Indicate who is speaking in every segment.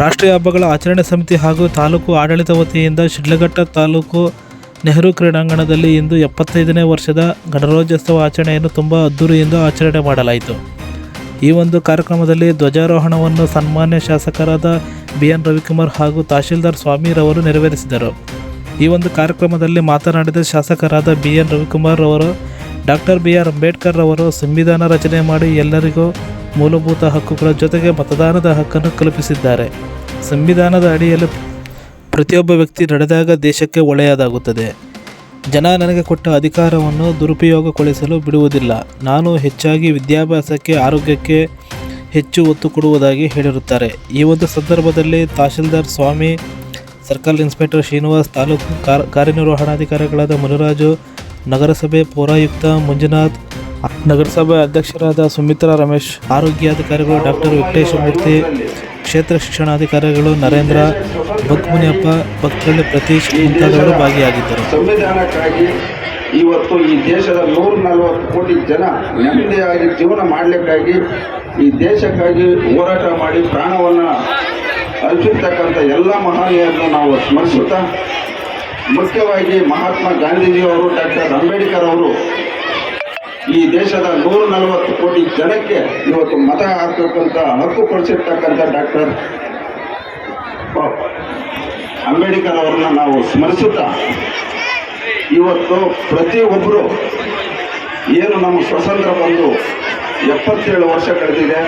Speaker 1: ರಾಷ್ಟ್ರೀಯ ಹಬ್ಬಗಳ ಆಚರಣೆ ಸಮಿತಿ ಹಾಗೂ ತಾಲೂಕು ಆಡಳಿತ ವತಿಯಿಂದ ಶಿಡ್ಲಘಟ್ಟ ತಾಲೂಕು ನೆಹರು ಕ್ರೀಡಾಂಗಣದಲ್ಲಿ ಇಂದು 75ನೇ ವರ್ಷದ ಗಣರಾಜ್ಯೋತ್ಸವ ಆಚರಣೆಯನ್ನು ತುಂಬ ಅದ್ದೂರಿಯಿಂದ ಆಚರಣೆ ಮಾಡಲಾಯಿತು. ಈ ಒಂದು ಕಾರ್ಯಕ್ರಮದಲ್ಲಿ ಧ್ವಜಾರೋಹಣವನ್ನು ಸನ್ಮಾನ್ಯ ಶಾಸಕರಾದ BN ರವಿಕುಮಾರ್ ಹಾಗೂ ತಹಶೀಲ್ದಾರ್ ಸ್ವಾಮಿರವರು ನೆರವೇರಿಸಿದರು. ಈ ಒಂದು ಕಾರ್ಯಕ್ರಮದಲ್ಲಿ ಮಾತನಾಡಿದ ಶಾಸಕರಾದ BN ರವಿಕುಮಾರ್ ಅವರು ಡಾಕ್ಟರ್ BR ಅಂಬೇಡ್ಕರ್ ಅವರು ಸಂವಿಧಾನ ರಚನೆ ಮಾಡಿ ಎಲ್ಲರಿಗೂ ಮೂಲಭೂತ ಹಕ್ಕುಗಳ ಜೊತೆಗೆ ಮತದಾನದ ಹಕ್ಕನ್ನು ಕಲ್ಪಿಸಿದ್ದಾರೆ. ಸಂವಿಧಾನದ ಅಡಿಯಲ್ಲಿ ಪ್ರತಿಯೊಬ್ಬ ವ್ಯಕ್ತಿ ನಡೆದಾಗ ದೇಶಕ್ಕೆ ಒಳ್ಳೆಯದಾಗುತ್ತದೆ. ಜನ ನನಗೆ ಕೊಟ್ಟ ಅಧಿಕಾರವನ್ನು ದುರುಪಯೋಗಗೊಳಿಸಲು ಬಿಡುವುದಿಲ್ಲ. ನಾನು ಹೆಚ್ಚಾಗಿ ವಿದ್ಯಾಭ್ಯಾಸಕ್ಕೆ, ಆರೋಗ್ಯಕ್ಕೆ ಹೆಚ್ಚು ಒತ್ತು ಕೊಡುವುದಾಗಿ ಹೇಳಿರುತ್ತಾರೆ. ಈ ಒಂದು ಸಂದರ್ಭದಲ್ಲಿ ತಹಶೀಲ್ದಾರ್ ಸ್ವಾಮಿ, ಸರ್ಕಲ್ ಇನ್ಸ್ಪೆಕ್ಟರ್ ಶ್ರೀನಿವಾಸ್, ತಾಲೂಕು ಕಾರ್ಯನಿರ್ವಹಣಾಧಿಕಾರಿಗಳಾದ ಮುನಿರಾಜು, ನಗರಸಭೆ ಪೌರಾಯುಕ್ತ ಮಂಜುನಾಥ್, ನಗರಸಭೆ ಅಧ್ಯಕ್ಷರಾದ ಸುಮಿತ್ರಾ ರಮೇಶ್, ಆರೋಗ್ಯಾಧಿಕಾರಿಗಳು ಡಾಕ್ಟರ್ ವೆಂಕಟೇಶಮೂರ್ತಿ, ಕ್ಷೇತ್ರ ಶಿಕ್ಷಣಾಧಿಕಾರಿಗಳು ನರೇಂದ್ರ, ಬಗ್ಮುನಿಯಪ್ಪ, ಭಕ್ತಳ್ಳಿ ಪ್ರತೀಶ್ ಮುಂತಾದವರು ಭಾಗಿಯಾಗಿದ್ದರು.
Speaker 2: ಸಂವಿಧಾನಕ್ಕಾಗಿ ಇವತ್ತು ಈ ದೇಶದ 140 ಕೋಟಿ ಜನ ನೆಮ್ಮದಿಯಾಗಿ ಜೀವನ ಮಾಡಲಿಕ್ಕಾಗಿ ಈ ದೇಶಕ್ಕಾಗಿ ಹೋರಾಟ ಮಾಡಿ ಪ್ರಾಣವನ್ನು ಅರ್ಪಿಸ್ತಕ್ಕಂಥ ಎಲ್ಲ ಮಹನೀಯರನ್ನು ನಾವು ಸ್ಮರಿಸುತ್ತಾ, ಮುಖ್ಯವಾಗಿ ಮಹಾತ್ಮ ಗಾಂಧೀಜಿಯವರು, ಡಾಕ್ಟರ್ ಅಂಬೇಡ್ಕರ್ ಅವರು ಈ ದೇಶದ 140 ಕೋಟಿ ಜನಕ್ಕೆ ಇವತ್ತು ಮತ ಹಾಕತಕ್ಕಂಥ ಹಕ್ಕು ಕೊಡಿಸಿರ್ತಕ್ಕಂಥ ಡಾಕ್ಟರ್ ಅಂಬೇಡ್ಕರ್ ಅವರನ್ನ ನಾವು ಸ್ಮರಿಸುತ್ತಾ, ಇವತ್ತು ಪ್ರತಿಯೊಬ್ಬರು ಏನು ನಮ್ಮ ಸ್ವಾತಂತ್ರ್ಯ ಬಂದು 77 ವರ್ಷ ಕಳೆದಿದೆ,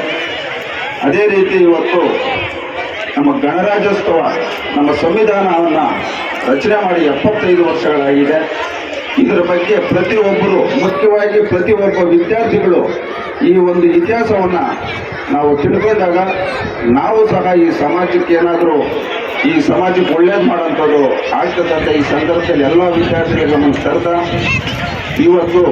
Speaker 2: ಅದೇ ರೀತಿ ಇವತ್ತು ನಮ್ಮ ಗಣರಾಜ್ಯೋತ್ಸವ, ನಮ್ಮ ಸಂವಿಧಾನವನ್ನು ರಚನೆ ಮಾಡಿ 75 ವರ್ಷಗಳಾಗಿದೆ. ಇದರ ಬಗ್ಗೆ ಪ್ರತಿಯೊಬ್ಬರು, ಮುಖ್ಯವಾಗಿ ಪ್ರತಿಯೊಬ್ಬ ವಿದ್ಯಾರ್ಥಿಗಳು ಈ ಒಂದು ಇತಿಹಾಸವನ್ನು ನಾವು ತಿಳ್ಕೊಂಡಾಗ ನಾವು ಸಹ ಈ ಸಮಾಜಕ್ಕೆ ಏನಾದರೂ ಈ ಸಮಾಜಕ್ಕೆ ಒಳ್ಳೇದು ಮಾಡೋಂಥದ್ದು ಆಗ್ತದಂತ ಈ ಸಂದರ್ಭದಲ್ಲಿ ಎಲ್ಲ ವಿದ್ಯಾರ್ಥಿಗಳ ಗಮನ ತರ್ತಾ, ಇವತ್ತು